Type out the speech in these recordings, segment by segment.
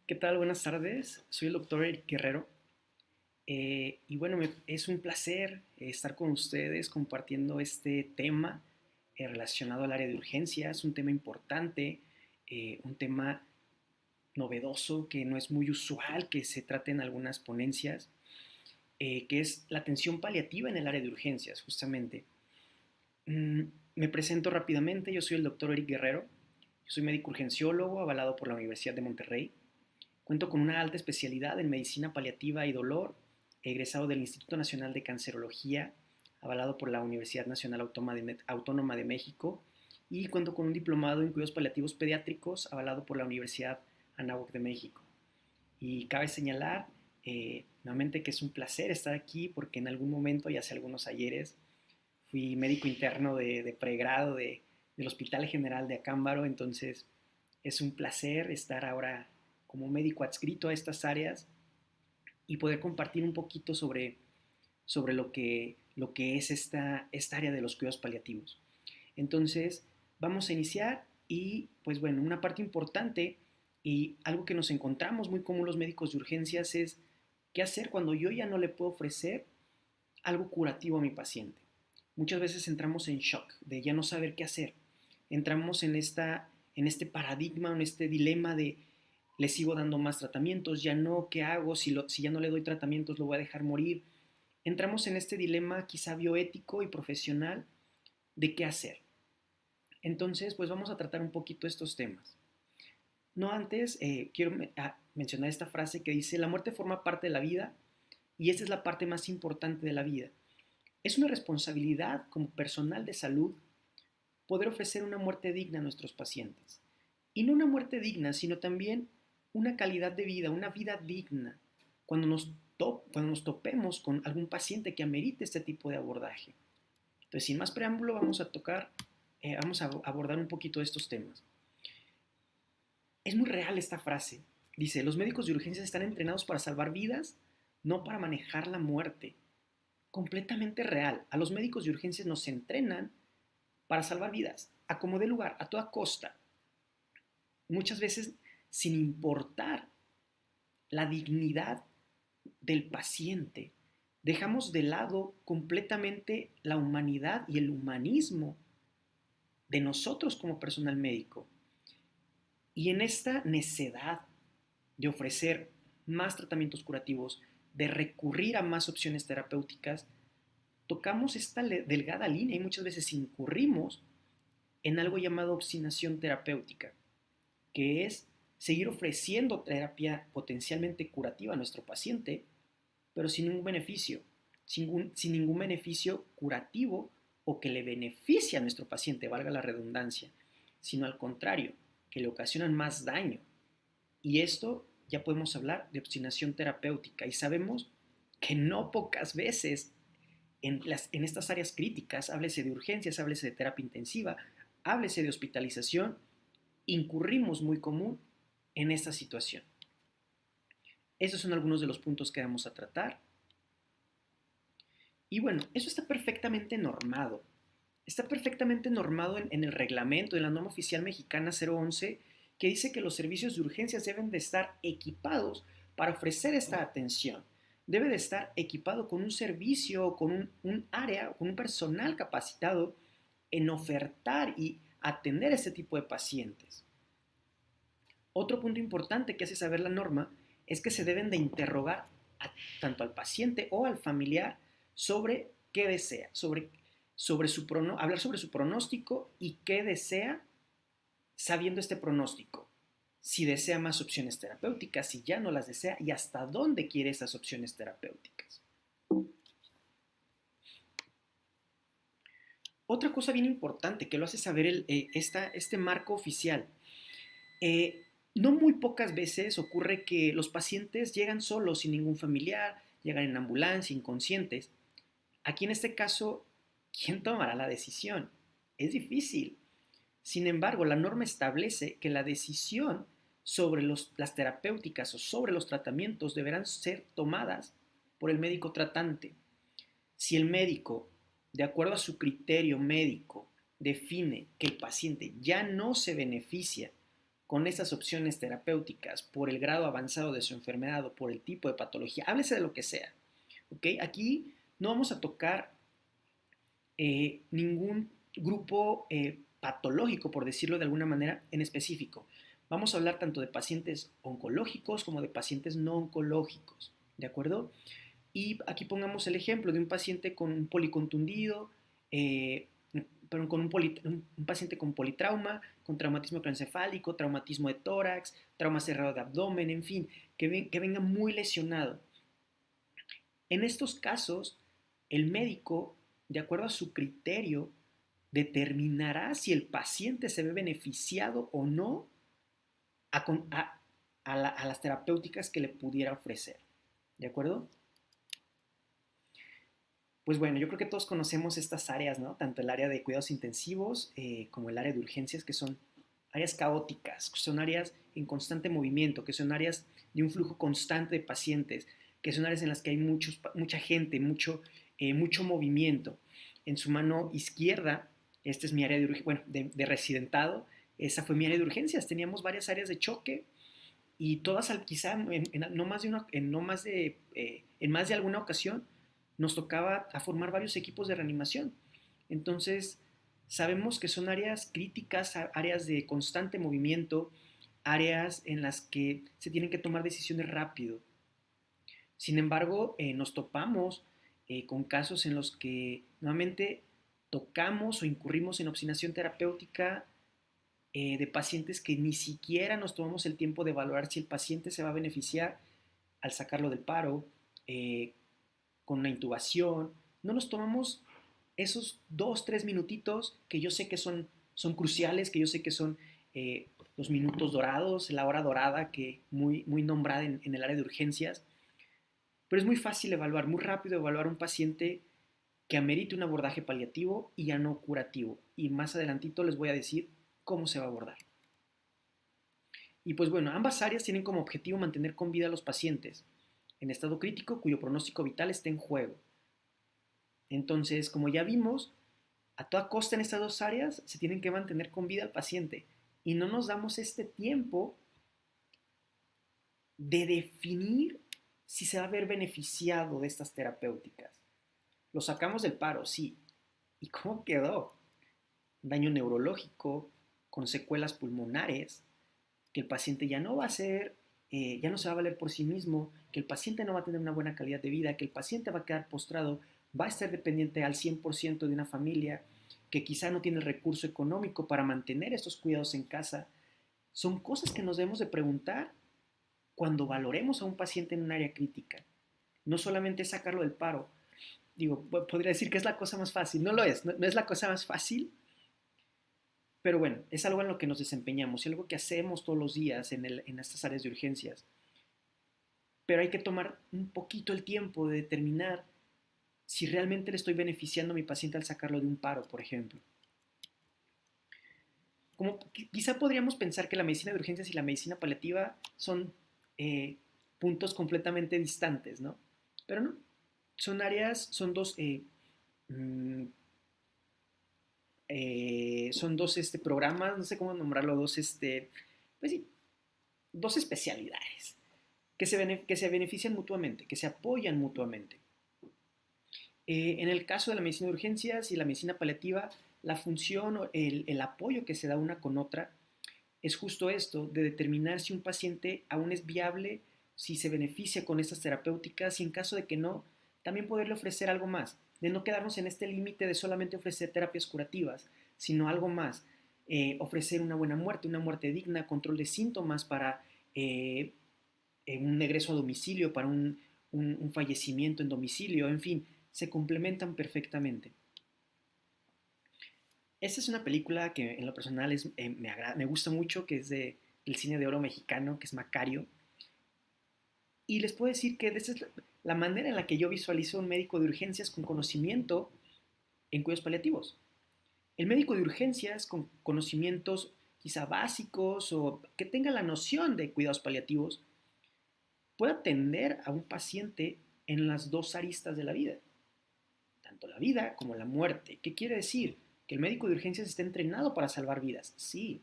¿Qué tal? Buenas tardes. Soy el doctor Eric Guerrero. Y bueno, es un placer estar con ustedes compartiendo este tema relacionado al área de urgencias, un tema importante, un tema novedoso que no es muy usual que se trate en algunas ponencias, que es la atención paliativa en el área de urgencias, justamente. Mm, Me presento rápidamente, yo soy el doctor Eric Guerrero, yo soy médico urgenciólogo avalado por la Universidad de Monterrey. Cuento con una alta especialidad en medicina paliativa y dolor, egresado del Instituto Nacional de Cancerología, avalado por la Universidad Nacional Autónoma de México, y cuento con un diplomado en cuidados paliativos pediátricos, avalado por la Universidad Anáhuac de México. Y cabe señalar nuevamente que es un placer estar aquí porque en algún momento, ya hace algunos ayeres, fui médico interno de pregrado del Hospital General de Acámbaro, entonces es un placer estar ahora como médico adscrito a estas áreas y poder compartir un poquito sobre lo que es esta área de los cuidados paliativos. Entonces, vamos a iniciar y, pues bueno, una parte importante y algo que nos encontramos muy común los médicos de urgencias es qué hacer cuando yo ya no le puedo ofrecer algo curativo a mi paciente. Muchas veces entramos en shock de ya no saber qué hacer. Entramos en este paradigma, en este dilema de le sigo dando más tratamientos, ya no, ¿qué hago? Si ya no le doy tratamientos, lo voy a dejar morir. Entramos en este dilema quizá bioético y profesional de qué hacer. Entonces, pues vamos a tratar un poquito estos temas. No antes, quiero mencionar esta frase que dice, la muerte forma parte de la vida y esta es la parte más importante de la vida. Es una responsabilidad como personal de salud poder ofrecer una muerte digna a nuestros pacientes. Y no una muerte digna, sino también una calidad de vida, una vida digna, cuando nos topemos con algún paciente que amerite este tipo de abordaje. Entonces, sin más preámbulo, vamos a abordar un poquito de estos temas. Es muy real esta frase. Dice, los médicos de urgencias están entrenados para salvar vidas, no para manejar la muerte. Completamente real. A los médicos de urgencias nos entrenan para salvar vidas, a como dé lugar, a toda costa. Muchas veces sin importar la dignidad del paciente. Dejamos de lado completamente la humanidad y el humanismo de nosotros como personal médico. Y en esta necedad de ofrecer más tratamientos curativos, de recurrir a más opciones terapéuticas, tocamos esta delgada línea y muchas veces incurrimos en algo llamado obstinación terapéutica, que es seguir ofreciendo terapia potencialmente curativa a nuestro paciente, pero sin ningún beneficio, sin ningún beneficio curativo o que le beneficie a nuestro paciente, valga la redundancia, sino al contrario, que le ocasionan más daño. Y esto ya podemos hablar de obstinación terapéutica y sabemos que no pocas veces en estas áreas críticas, háblese de urgencias, háblese de terapia intensiva, háblese de hospitalización, incurrimos muy común en esta situación. Esos son algunos de los puntos que vamos a tratar. Y bueno, eso está perfectamente normado. Está perfectamente normado en el reglamento, en la norma oficial mexicana 011, que dice que los servicios de urgencias deben de estar equipados para ofrecer esta atención. Debe de estar equipado con un servicio, con un área, con un personal capacitado en ofertar y atender a este tipo de pacientes. Otro punto importante que hace saber la norma es que se deben de interrogar tanto al paciente o al familiar sobre qué desea, hablar sobre su pronóstico y qué desea sabiendo este pronóstico. Si desea más opciones terapéuticas, si ya no las desea y hasta dónde quiere esas opciones terapéuticas. Otra cosa bien importante que lo hace saber este marco oficial. No muy pocas veces ocurre que los pacientes llegan solos, sin ningún familiar, llegan en ambulancia, inconscientes. Aquí en este caso, ¿quién tomará la decisión? Es difícil. Sin embargo, la norma establece que la decisión sobre las terapéuticas o sobre los tratamientos deberán ser tomadas por el médico tratante. Si el médico, de acuerdo a su criterio médico, define que el paciente ya no se beneficia con esas opciones terapéuticas por el grado avanzado de su enfermedad o por el tipo de patología, háblese de lo que sea, ¿ok? Aquí no vamos a tocar ningún grupo patológico, por decirlo de alguna manera, en específico. Vamos a hablar tanto de pacientes oncológicos como de pacientes no oncológicos, ¿de acuerdo? Y aquí pongamos el ejemplo de un paciente con un policontundido, pero con un paciente con politrauma, con traumatismo craneoencefálico, traumatismo de tórax, trauma cerrado de abdomen, en fin, que venga muy lesionado. En estos casos, el médico, de acuerdo a su criterio, determinará si el paciente se ve beneficiado o no a, a las terapéuticas que le pudiera ofrecer. ¿De acuerdo? Pues bueno, yo creo que todos conocemos estas áreas, ¿no? Tanto el área de cuidados intensivos como el área de urgencias, que son áreas caóticas, que son áreas en constante movimiento, que son áreas de un flujo constante de pacientes, que son áreas en las que hay mucha gente, mucho movimiento. En su mano izquierda, esta es mi área de residentado, esa fue mi área de urgencias. Teníamos varias áreas de choque y todas quizá en más de alguna ocasión nos tocaba a formar varios equipos de reanimación. Entonces, sabemos que son áreas críticas, áreas de constante movimiento, áreas en las que se tienen que tomar decisiones rápido. Sin embargo, nos topamos con casos en los que nuevamente tocamos o incurrimos en obstinación terapéutica de pacientes que ni siquiera nos tomamos el tiempo de evaluar si el paciente se va a beneficiar al sacarlo del paro, con una intubación. No nos tomamos esos 2, 3 minutitos que yo sé que son cruciales, que yo sé que son los minutos dorados, la hora dorada, que muy nombrada en el área de urgencias. Pero es muy fácil evaluar, muy rápido evaluar un paciente que amerite un abordaje paliativo y ya no curativo. Y más adelantito les voy a decir cómo se va a abordar. Y pues bueno, ambas áreas tienen como objetivo mantener con vida a los pacientes en estado crítico cuyo pronóstico vital está en juego. Entonces, como ya vimos, a toda costa en estas dos áreas se tienen que mantener con vida al paciente y no nos damos este tiempo de definir si se va a ver beneficiado de estas terapéuticas. Lo sacamos del paro, sí. ¿Y cómo quedó? Daño neurológico, con secuelas pulmonares, que el paciente ya no va a ser, ya no se va a valer por sí mismo, que el paciente no va a tener una buena calidad de vida, que el paciente va a quedar postrado, va a estar dependiente al 100% de una familia, que quizá no tiene el recurso económico para mantener estos cuidados en casa. Son cosas que nos debemos de preguntar cuando valoremos a un paciente en un área crítica. No solamente sacarlo del paro. Digo, podría decir que es la cosa más fácil. No lo es, no es la cosa más fácil, pero bueno, es algo en lo que nos desempeñamos y algo que hacemos todos los días en estas áreas de urgencias. Pero hay que tomar un poquito el tiempo de determinar si realmente le estoy beneficiando a mi paciente al sacarlo de un paro, por ejemplo. Como quizá podríamos pensar que la medicina de urgencias y la medicina paliativa son puntos completamente distantes, ¿no? Pero no, son áreas, mm, son dos programas, no sé cómo nombrarlo, pues sí, dos especialidades que se benefician mutuamente, que se apoyan mutuamente. En el caso de la medicina de urgencias y la medicina paliativa, la función o el apoyo que se da una con otra es justo esto, de determinar si un paciente aún es viable, si se beneficia con estas terapéuticas y en caso de que no, también poderle ofrecer algo más, de no quedarnos en este límite de solamente ofrecer terapias curativas, sino algo más, ofrecer una buena muerte, una muerte digna, control de síntomas para un egreso a domicilio, para un fallecimiento en domicilio, en fin, se complementan perfectamente. Esta es una película que en lo personal me gusta mucho, que es del cine de oro mexicano, que es Macario. Y les puedo decir que esa es la manera en la que yo visualizo un médico de urgencias con conocimiento en cuidados paliativos. El médico de urgencias con conocimientos quizá básicos o que tenga la noción de cuidados paliativos puede atender a un paciente en las dos aristas de la vida, tanto la vida como la muerte. ¿Qué quiere decir? Que el médico de urgencias está entrenado para salvar vidas, sí,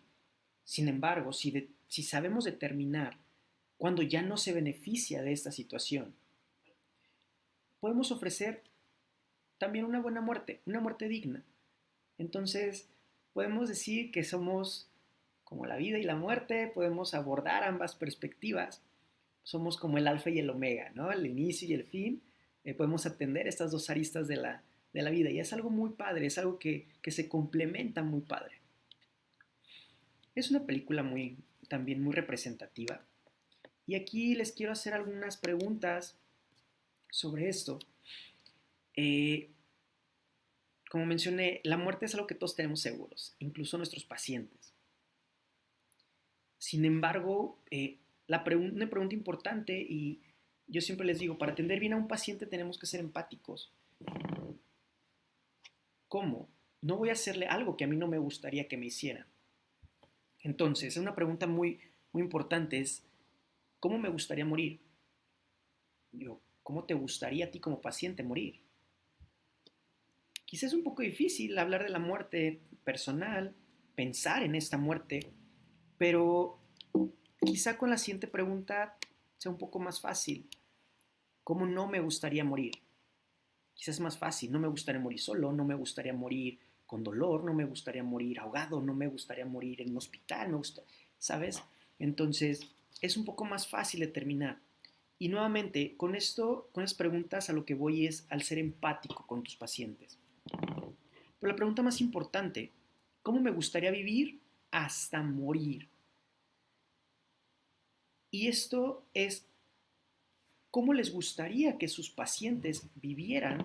Sin embargo, si sabemos determinar cuando ya no se beneficia de esta situación, podemos ofrecer también una muerte digna. Entonces, podemos decir que somos como la vida y la muerte, podemos abordar ambas perspectivas, somos como el alfa y el omega, ¿no? El inicio y el fin, podemos atender estas dos aristas de la vida y es algo muy padre, es algo que se complementa muy padre. Es una película también muy representativa y aquí les quiero hacer algunas preguntas sobre esto. Eh, Como mencioné, la muerte es algo que todos tenemos seguros, incluso nuestros pacientes. Sin embargo, una pregunta importante, y yo siempre les digo, para atender bien a un paciente tenemos que ser empáticos. ¿Cómo? No voy a hacerle algo que a mí no me gustaría que me hicieran. Entonces, una pregunta muy importante es, ¿cómo me gustaría morir? ¿Cómo te gustaría a ti como paciente morir? Quizás es un poco difícil hablar de la muerte personal, pensar en esta muerte, pero quizá con la siguiente pregunta sea un poco más fácil. ¿Cómo no me gustaría morir? Quizás es más fácil. No me gustaría morir solo, no me gustaría morir con dolor, no me gustaría morir ahogado, no me gustaría morir en un hospital, ¿sabes? Entonces, es un poco más fácil determinar. Y nuevamente, con esas preguntas a lo que voy es al ser empático con tus pacientes. Pero la pregunta más importante, ¿cómo me gustaría vivir hasta morir? Y esto es, ¿cómo les gustaría que sus pacientes vivieran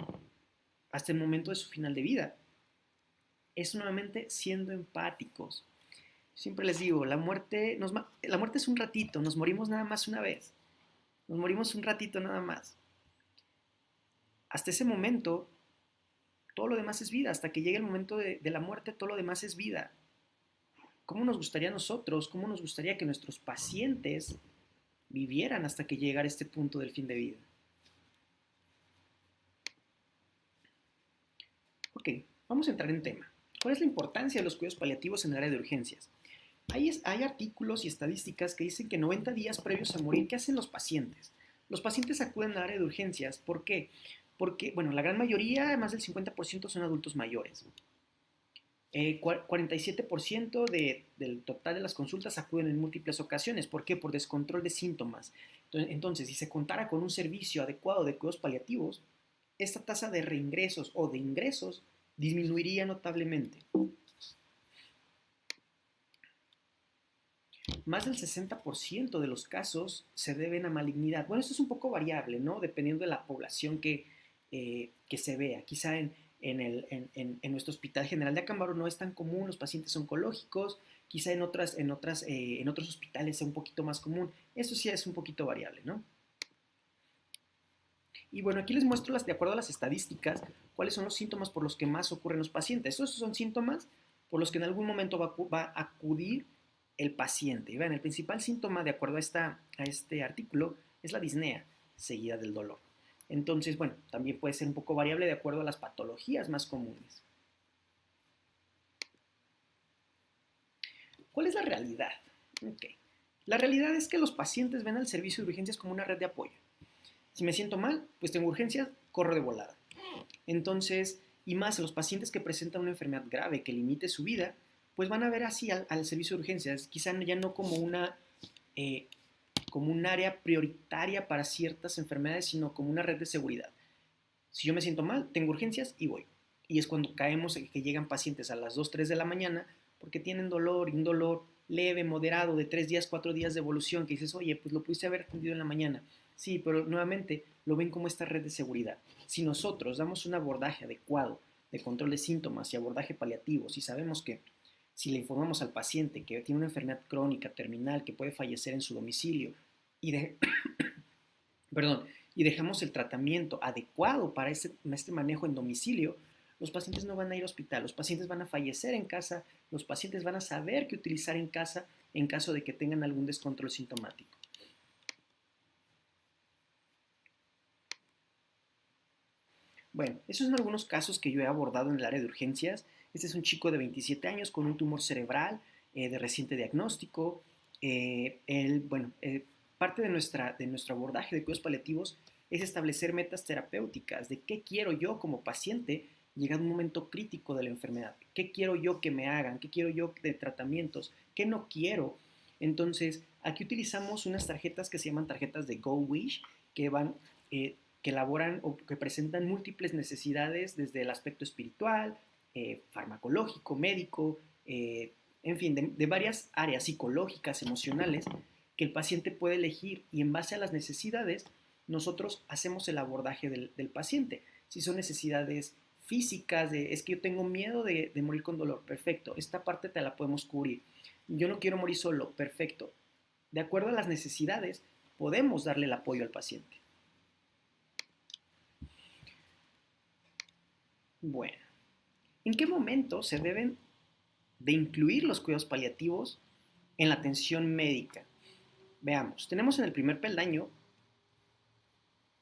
hasta el momento de su final de vida? Es nuevamente siendo empáticos. Siempre les digo, la muerte es un ratito, nos morimos nada más una vez. Nos morimos un ratito nada más. Hasta ese momento, todo lo demás es vida. Hasta que llegue el momento de la muerte, todo lo demás es vida. ¿Cómo nos gustaría a nosotros, cómo nos gustaría que nuestros pacientes vivieran hasta que llegara este punto del fin de vida? Ok, vamos a entrar en tema. ¿Cuál es la importancia de los cuidados paliativos en el área de urgencias? Hay artículos y estadísticas que dicen que 90 días previos a morir, ¿qué hacen los pacientes? Los pacientes acuden al área de urgencias. ¿Por qué? Porque, bueno, la gran mayoría, más del 50%, son adultos mayores. 47% del total de las consultas acuden en múltiples ocasiones. ¿Por qué? Por descontrol de síntomas. Entonces, si se contara con un servicio adecuado de cuidados paliativos, esta tasa de reingresos o de ingresos disminuiría notablemente. Más del 60% de los casos se deben a malignidad. Bueno, esto es un poco variable, ¿no? Dependiendo de la población que se vea. Quizá en nuestro Hospital General de Acámbaro no es tan común los pacientes oncológicos, quizá en otros hospitales sea un poquito más común. Eso sí es un poquito variable, ¿no? Y bueno, aquí les muestro, de acuerdo a las estadísticas, cuáles son los síntomas por los que más ocurren los pacientes. Estos son síntomas por los que en algún momento va a acudir el paciente. Y vean, el principal síntoma, de acuerdo a este artículo, es la disnea, seguida del dolor. Entonces, bueno, también puede ser un poco variable de acuerdo a las patologías más comunes. ¿Cuál es la realidad? Okay. La realidad es que los pacientes ven al servicio de urgencias como una red de apoyo. Si me siento mal, pues tengo urgencias, corro de volada. Entonces, y más los pacientes que presentan una enfermedad grave que limite su vida, pues van a ver así al servicio de urgencias, quizá ya no como como un área prioritaria para ciertas enfermedades, sino como una red de seguridad. Si yo me siento mal, tengo urgencias y voy. Y es cuando caemos en que llegan pacientes a las 2, 3 de la mañana porque tienen dolor y un dolor leve, moderado, de 3 días, 4 días de evolución, que dices, oye, pues lo pudiste haber atendido en la mañana. Sí, pero nuevamente lo ven como esta red de seguridad. Si nosotros damos un abordaje adecuado de control de síntomas y abordaje paliativo, si sabemos que si le informamos al paciente que tiene una enfermedad crónica, terminal, que puede fallecer en su domicilio y, perdón, y dejamos el tratamiento adecuado para este manejo en domicilio, los pacientes no van a ir al hospital, los pacientes van a fallecer en casa, los pacientes van a saber qué utilizar en casa en caso de que tengan algún descontrol sintomático. Bueno, esos son algunos casos que yo he abordado en el área de urgencias. Este es un chico de 27 años con un tumor cerebral de reciente diagnóstico. Parte de nuestro abordaje de cuidados paliativos es establecer metas terapéuticas de qué quiero yo como paciente llegado un momento crítico de la enfermedad. ¿Qué quiero yo que me hagan? ¿Qué quiero yo de tratamientos? ¿Qué no quiero? Entonces, aquí utilizamos unas tarjetas que se llaman tarjetas de Go Wish, que que elaboran o que presentan múltiples necesidades desde el aspecto espiritual, farmacológico, médico, en fin, de varias áreas psicológicas, emocionales, que el paciente puede elegir y en base a las necesidades nosotros hacemos el abordaje del paciente. Si son necesidades físicas, es que yo tengo miedo de morir con dolor, perfecto, esta parte te la podemos cubrir. Yo no quiero morir solo, perfecto. De acuerdo a las necesidades, podemos darle el apoyo al paciente. Bueno, ¿en qué momento se deben de incluir los cuidados paliativos en la atención médica? Veamos, tenemos en el primer peldaño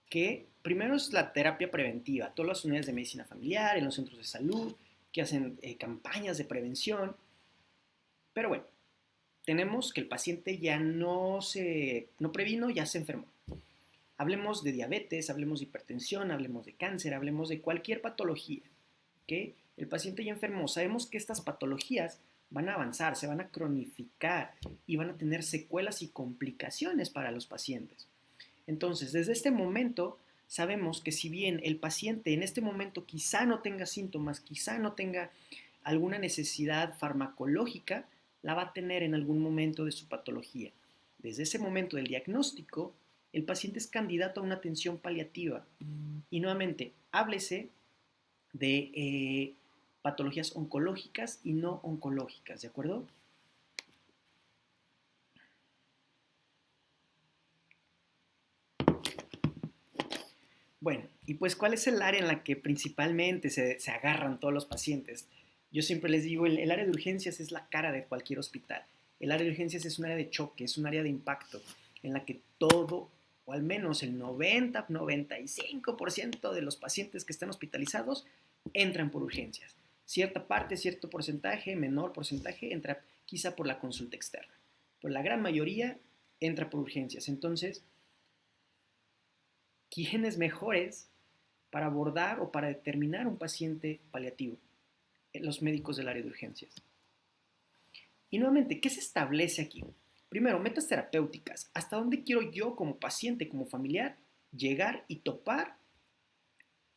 que primero es la terapia preventiva, todas las unidades de medicina familiar, en los centros de salud, que hacen campañas de prevención. Pero bueno, tenemos que el paciente ya no previno, ya se enfermó. Hablemos de diabetes, hablemos de hipertensión, hablemos de cáncer, hablemos de cualquier patología. ¿Okay? El paciente ya enfermó. Sabemos que estas patologías van a avanzar, se van a cronificar y van a tener secuelas y complicaciones para los pacientes. Entonces, desde este momento, sabemos que si bien el paciente en este momento quizá no tenga síntomas, quizá no tenga alguna necesidad farmacológica, la va a tener en algún momento de su patología. Desde ese momento del diagnóstico, el paciente es candidato a una atención paliativa. Y nuevamente, háblese de patologías oncológicas y no oncológicas, ¿de acuerdo? Bueno, y pues, ¿cuál es el área en la que principalmente se agarran todos los pacientes? Yo siempre les digo, el área de urgencias es la cara de cualquier hospital. El área de urgencias es un área de choque, es un área de impacto, en la que todo, o al menos el 90-95% de los pacientes que están hospitalizados entran por urgencias. Cierta parte, cierto porcentaje, menor porcentaje, entra quizá por la consulta externa. Pero la gran mayoría entra por urgencias. Entonces, ¿quiénes mejores para abordar o para determinar un paciente paliativo? Los médicos del área de urgencias. Y nuevamente, ¿qué se establece aquí? Primero, metas terapéuticas. ¿Hasta dónde quiero yo como paciente, como familiar, llegar y topar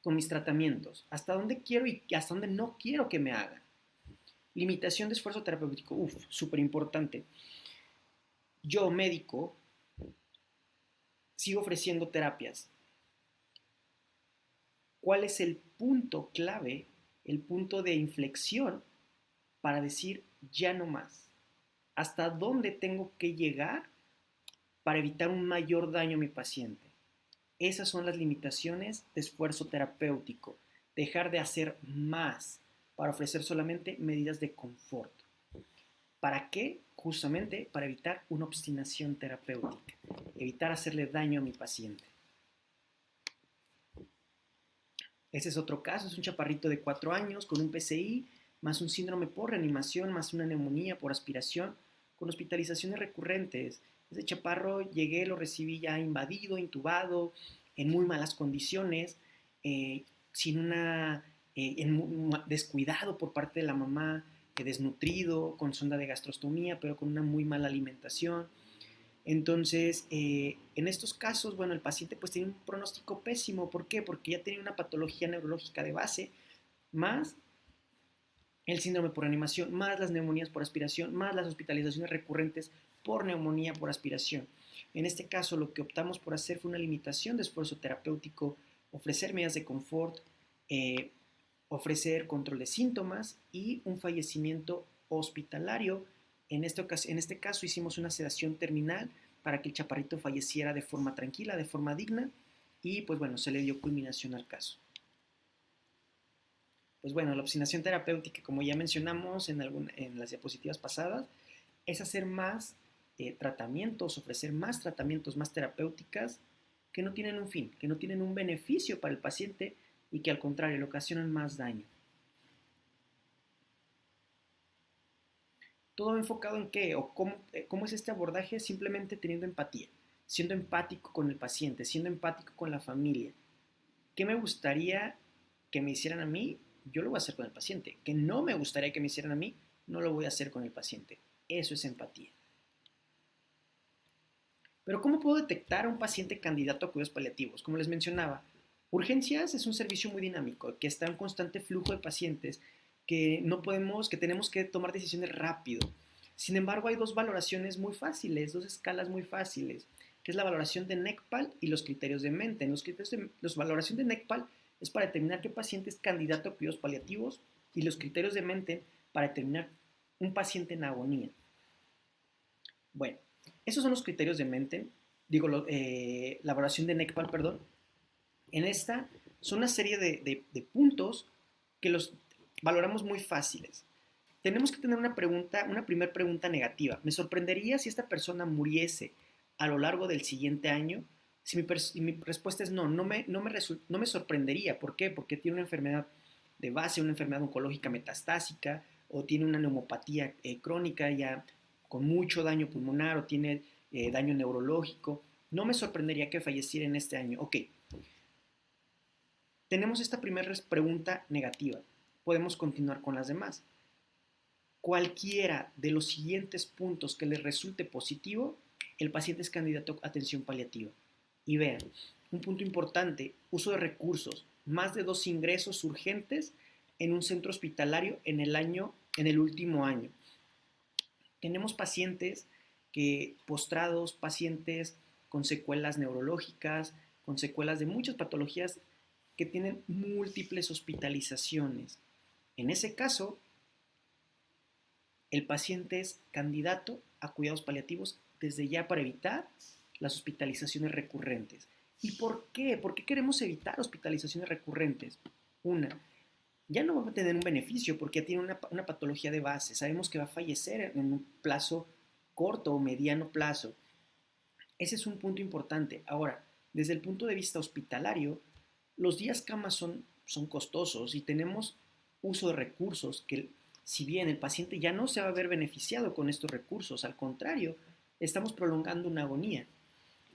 con mis tratamientos? ¿Hasta dónde quiero y hasta dónde no quiero que me hagan? Limitación de esfuerzo terapéutico. Súper importante. Yo, médico, sigo ofreciendo terapias. ¿Cuál es el punto clave, el punto de inflexión para decir ya no más? ¿Hasta dónde tengo que llegar para evitar un mayor daño a mi paciente? Esas son las limitaciones de esfuerzo terapéutico. Dejar de hacer más para ofrecer solamente medidas de confort. ¿Para qué? Justamente para evitar una obstinación terapéutica, evitar hacerle daño a mi paciente. Ese es otro caso, es un chaparrito de 4 años con un PCI, más un síndrome por reanimación, más una neumonía por aspiración, con hospitalizaciones recurrentes. Ese chaparro llegué, lo recibí ya invadido, intubado, en muy malas condiciones, sin descuidado por parte de la mamá, desnutrido, con sonda de gastrostomía, pero con una muy mala alimentación. Entonces, en estos casos, bueno, el paciente pues tiene un pronóstico pésimo. ¿Por qué? Porque ya tenía una patología neurológica de base, más el síndrome por reanimación, más las neumonías por aspiración, más las hospitalizaciones recurrentes por neumonía por aspiración. En este caso, lo que optamos por hacer fue una limitación de esfuerzo terapéutico, ofrecer medidas de confort, ofrecer control de síntomas y un fallecimiento hospitalario. En este caso hicimos una sedación terminal para que el chaparrito falleciera de forma tranquila, de forma digna, y pues bueno, se le dio culminación al caso. Pues bueno, la obstinación terapéutica, como ya mencionamos en las diapositivas pasadas, es hacer más tratamientos, ofrecer más tratamientos, más terapéuticas que no tienen un fin, que no tienen un beneficio para el paciente y que al contrario le ocasionan más daño. Todo enfocado en qué o cómo es este abordaje, simplemente teniendo empatía, siendo empático con el paciente, siendo empático con la familia. ¿Qué me gustaría que me hicieran a mí? Yo lo voy a hacer con el paciente. ¿Qué no me gustaría que me hicieran a mí? No lo voy a hacer con el paciente. Eso es empatía. Pero ¿cómo puedo detectar a un paciente candidato a cuidados paliativos? Como les mencionaba, urgencias es un servicio muy dinámico, que está en constante flujo de pacientes, que tenemos que tomar decisiones rápido. Sin embargo, hay dos valoraciones muy fáciles, dos escalas muy fáciles, que es la valoración de NECPAL y los criterios de Menten. La valoración de NECPAL es para determinar qué paciente es candidato a cuidados paliativos y los criterios de Menten para determinar un paciente en agonía. Bueno, esos son los criterios de Menten, la evaluación de NECPAL, perdón. En esta son una serie de puntos que los valoramos muy fáciles. Tenemos que tener una primera pregunta negativa. ¿Me sorprendería si esta persona muriese a lo largo del siguiente año? Si mi respuesta es no, no me sorprendería. ¿Por qué? Porque tiene una enfermedad de base, una enfermedad oncológica metastásica, o tiene una neumopatía crónica ya con mucho daño pulmonar, o tiene daño neurológico. No me sorprendería que falleciera en este año. Ok, tenemos esta primera pregunta negativa. Podemos continuar con las demás. Cualquiera de los siguientes puntos que les resulte positivo, el paciente es candidato a atención paliativa. Y vean, un punto importante, uso de recursos, más de 2 ingresos urgentes en un centro hospitalario en el último año. Tenemos pacientes postrados, pacientes con secuelas neurológicas, con secuelas de muchas patologías que tienen múltiples hospitalizaciones. En ese caso, el paciente es candidato a cuidados paliativos desde ya para evitar las hospitalizaciones recurrentes. ¿Y por qué? ¿Por qué queremos evitar hospitalizaciones recurrentes? Una, ya no va a tener un beneficio porque ya tiene una patología de base. Sabemos que va a fallecer en un plazo corto o mediano plazo. Ese es un punto importante. Ahora, desde el punto de vista hospitalario, los días camas son costosos y tenemos uso de recursos que, si bien el paciente ya no se va a ver beneficiado con estos recursos, al contrario, estamos prolongando una agonía.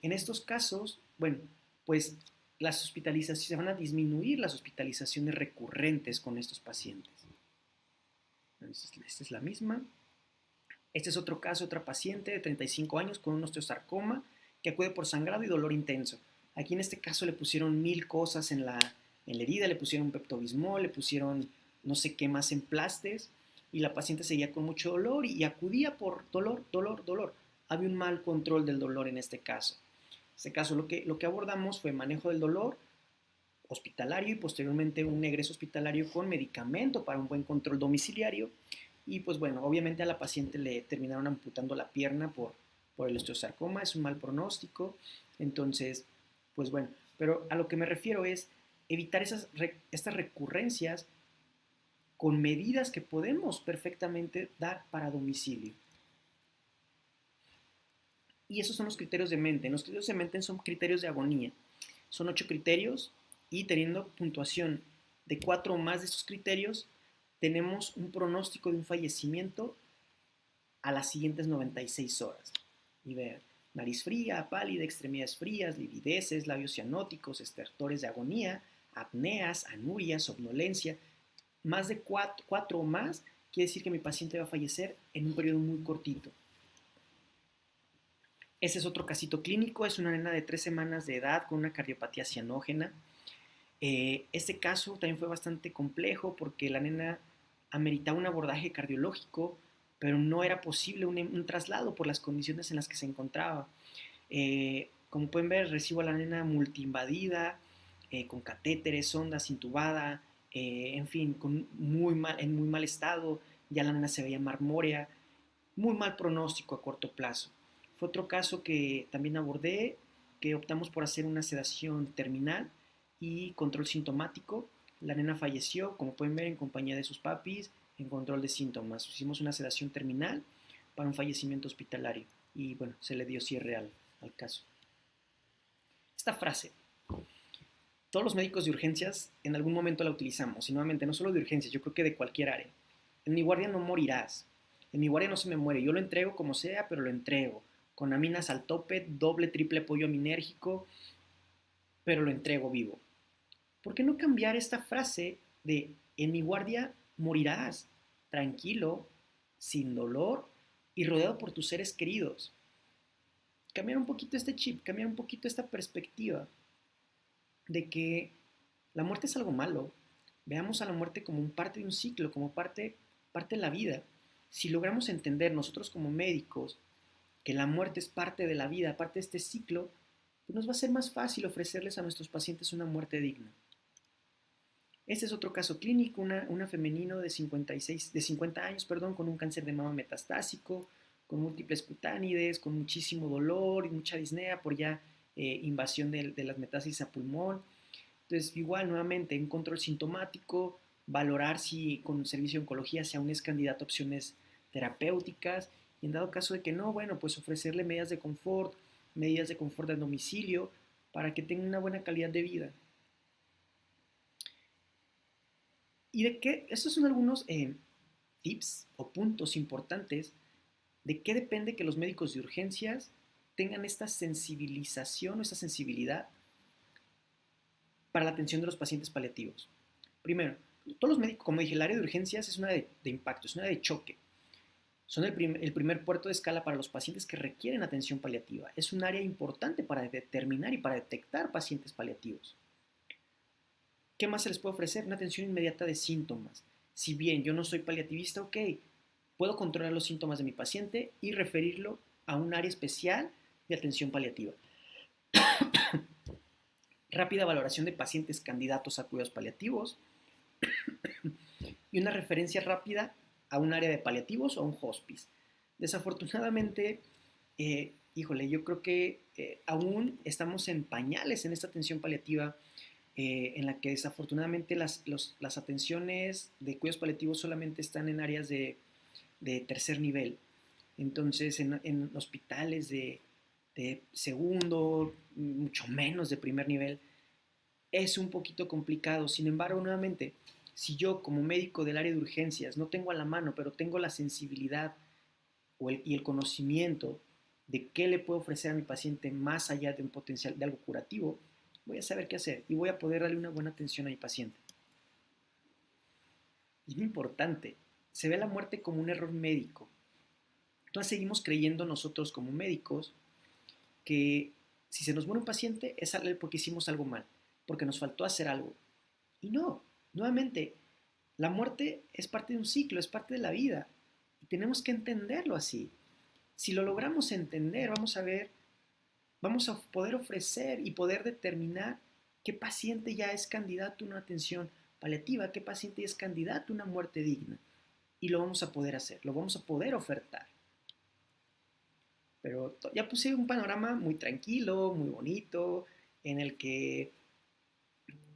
En estos casos, bueno, pues las hospitalizaciones, se van a disminuir las hospitalizaciones recurrentes con estos pacientes. Esta es la misma. Este es otro caso, otra paciente de 35 años con un osteosarcoma que acude por sangrado y dolor intenso. Aquí en este caso le pusieron 1000 cosas en la herida, le pusieron peptobismol, le pusieron no sé qué más emplastes y la paciente seguía con mucho dolor y acudía por dolor. Había un mal control del dolor en este caso. En este caso lo que abordamos fue manejo del dolor hospitalario y posteriormente un egreso hospitalario con medicamento para un buen control domiciliario. Y pues bueno, obviamente a la paciente le terminaron amputando la pierna por el osteosarcoma, es un mal pronóstico. Entonces, pues bueno, pero a lo que me refiero es evitar estas recurrencias con medidas que podemos perfectamente dar para domicilio. Y esos son los criterios de Menten. Los criterios de Menten son criterios de agonía. Son 8 criterios y teniendo puntuación de 4 o más de estos criterios, tenemos un pronóstico de un fallecimiento a las siguientes 96 horas. Y vean, nariz fría, pálida, extremidades frías, livideces, labios cianóticos, estertores de agonía, apneas, anurias, somnolencia. Más de 4 o más quiere decir que mi paciente va a fallecer en un periodo muy cortito. Ese es otro casito clínico, es una nena de 3 semanas de edad con una cardiopatía cianógena. Este caso también fue bastante complejo porque la nena ameritaba un abordaje cardiológico, pero no era posible un traslado por las condiciones en las que se encontraba. Como pueden ver, recibo a la nena multiinvadida, con catéteres, sondas, intubada, en fin, en muy mal estado. Ya la nena se veía marmórea, muy mal pronóstico a corto plazo. Fue otro caso que también abordé, que optamos por hacer una sedación terminal y control sintomático. La nena falleció, como pueden ver, en compañía de sus papis, en control de síntomas. Hicimos una sedación terminal para un fallecimiento hospitalario y bueno, se le dio cierre al caso. Esta frase, todos los médicos de urgencias en algún momento la utilizamos, y nuevamente no solo de urgencias, yo creo que de cualquier área. En mi guardia no morirás. En mi guardia no se me muere, yo lo entrego como sea, pero lo entrego. Con aminas al tope, doble, triple apoyo aminérgico, pero lo entrego vivo. ¿Por qué no cambiar esta frase de en mi guardia morirás, tranquilo, sin dolor y rodeado por tus seres queridos? Cambiar un poquito este chip, cambiar un poquito esta perspectiva de que la muerte es algo malo. Veamos a la muerte como un parte de un ciclo, como parte de la vida. Si logramos entender nosotros como médicos que la muerte es parte de la vida, parte de este ciclo, pues nos va a ser más fácil ofrecerles a nuestros pacientes una muerte digna. Este es otro caso clínico, una femenino de 50 años, con un cáncer de mama metastásico, con múltiples cutánides, con muchísimo dolor y mucha disnea por ya invasión de las metástasis a pulmón. Entonces, igual, nuevamente, un control sintomático, valorar si con servicio de oncología si aún es candidato a opciones terapéuticas, y en dado caso de que no, bueno, pues ofrecerle medidas de confort al domicilio, para que tenga una buena calidad de vida. Y de qué, estos son algunos tips o puntos importantes de qué depende que los médicos de urgencias tengan esta sensibilización o esta sensibilidad para la atención de los pacientes paliativos. Primero, todos los médicos, como dije, el área de urgencias es una de impacto, es una de choque. Son el primer puerto de escala para los pacientes que requieren atención paliativa. Es un área importante para determinar y para detectar pacientes paliativos. ¿Qué más se les puede ofrecer? Una atención inmediata de síntomas. Si bien yo no soy paliativista, ok, puedo controlar los síntomas de mi paciente y referirlo a un área especial de atención paliativa. Rápida valoración de pacientes candidatos a cuidados paliativos y una referencia rápida a un área de paliativos o a un hospice. Desafortunadamente, yo creo que aún estamos en pañales en esta atención paliativa, en la que desafortunadamente las atenciones de cuidados paliativos solamente están en áreas de tercer nivel. Entonces, en hospitales de segundo, mucho menos de primer nivel, es un poquito complicado. Sin embargo, nuevamente, si yo como médico del área de urgencias no tengo a la mano, pero tengo la sensibilidad y el conocimiento de qué le puedo ofrecer a mi paciente más allá de un potencial de algo curativo, voy a saber qué hacer y voy a poder darle una buena atención a mi paciente. Y es muy importante, se ve la muerte como un error médico. Entonces seguimos creyendo nosotros como médicos que si se nos muere un paciente es porque hicimos algo mal, porque nos faltó hacer algo. Y no, nuevamente, la muerte es parte de un ciclo, es parte de la vida. Y tenemos que entenderlo así. Si lo logramos entender, vamos a poder ofrecer y poder determinar qué paciente ya es candidato a una atención paliativa, qué paciente ya es candidato a una muerte digna. Y lo vamos a poder hacer, lo vamos a poder ofertar. Pero ya puse un panorama muy tranquilo, muy bonito, en el que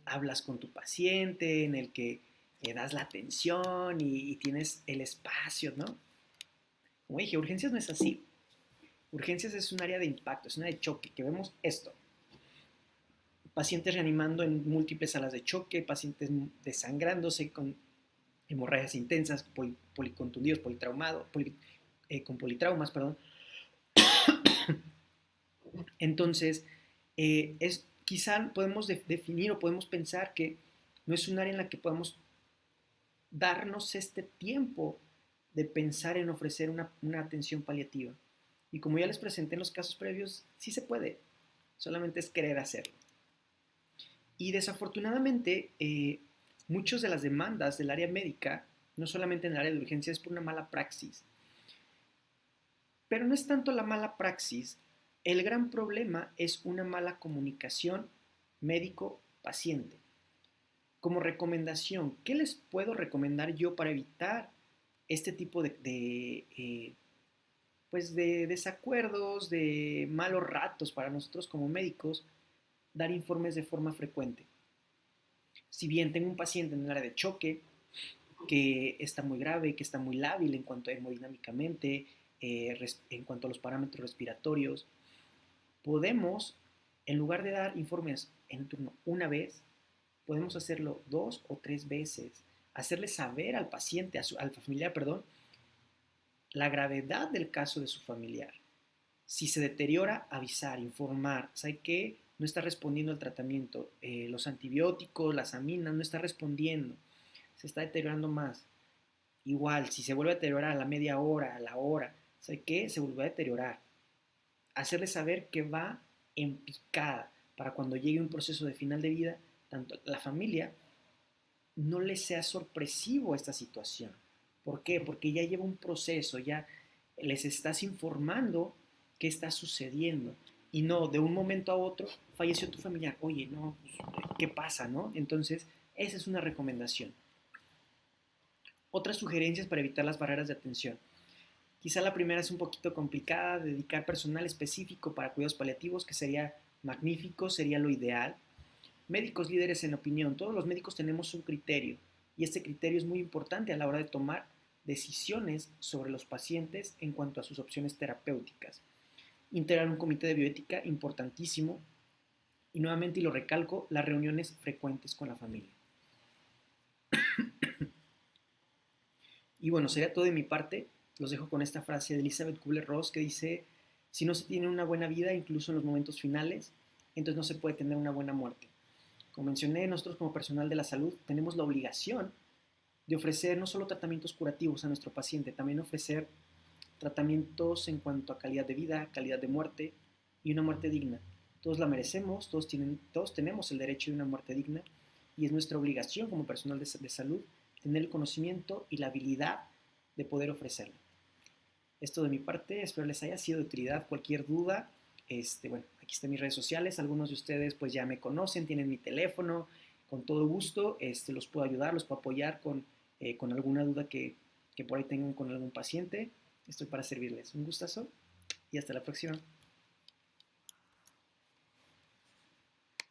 hablas con tu paciente, en el que le das la atención y tienes el espacio, ¿no? Como dije, urgencias no es así. Urgencias es un área de impacto, es un área de choque, que vemos esto. Pacientes reanimando en múltiples salas de choque, pacientes desangrándose con hemorragias intensas, policontundidos, con politraumas, perdón. Entonces, quizá podemos definir o podemos pensar que no es un área en la que podamos darnos este tiempo de pensar en ofrecer una atención paliativa. Y como ya les presenté en los casos previos, sí se puede, solamente es querer hacerlo. Y desafortunadamente, muchas de las demandas del área médica, no solamente en el área de urgencia, es por una mala praxis. Pero no es tanto la mala praxis, el gran problema es una mala comunicación médico-paciente. Como recomendación, ¿qué les puedo recomendar yo para evitar este tipo de desacuerdos, de malos ratos para nosotros como médicos? Dar informes de forma frecuente. Si bien tengo un paciente en el área de choque que está muy grave, que está muy lábil en cuanto a hemodinámicamente, en cuanto a los parámetros respiratorios, podemos, en lugar de dar informes en turno una vez, podemos hacerlo 2 o 3 veces, hacerle saber al paciente, al familiar, la gravedad del caso de su familiar. Si se deteriora, avisar, informar. ¿Sabe qué? No está respondiendo al tratamiento. Los antibióticos, las aminas, no está respondiendo. Se está deteriorando más. Igual, si se vuelve a deteriorar a la media hora, a la hora, ¿sabe qué? Se vuelve a deteriorar. Hacerle saber que va en picada para cuando llegue un proceso de final de vida, tanto la familia no le sea sorpresivo esta situación. ¿Por qué? Porque ya lleva un proceso, ya les estás informando qué está sucediendo. Y no, de un momento a otro, falleció tu familiar. Oye, no, pues, ¿qué pasa, no? Entonces, esa es una recomendación. Otras sugerencias para evitar las barreras de atención. Quizá la primera es un poquito complicada, dedicar personal específico para cuidados paliativos, que sería magnífico, sería lo ideal. Médicos líderes en opinión. Todos los médicos tenemos un criterio y este criterio es muy importante a la hora de tomar decisiones sobre los pacientes en cuanto a sus opciones terapéuticas. Integrar un comité de bioética importantísimo y nuevamente, y lo recalco, las reuniones frecuentes con la familia. Y bueno, sería todo de mi parte. Los dejo con esta frase de Elizabeth Kubler-Ross que dice, si no se tiene una buena vida, incluso en los momentos finales, entonces no se puede tener una buena muerte. Como mencioné, nosotros como personal de la salud tenemos la obligación de ofrecer no solo tratamientos curativos a nuestro paciente, también ofrecer tratamientos en cuanto a calidad de vida, calidad de muerte y una muerte digna. Todos la merecemos, todos tenemos el derecho de una muerte digna y es nuestra obligación como personal de salud tener el conocimiento y la habilidad de poder ofrecerlo. Esto de mi parte, espero les haya sido de utilidad. Cualquier duda, bueno, aquí están mis redes sociales. Algunos de ustedes pues ya me conocen, tienen mi teléfono. Con todo gusto los puedo ayudar, los puedo apoyar con alguna duda que por ahí tengan con algún paciente. Estoy para servirles. Un gustazo y hasta la próxima.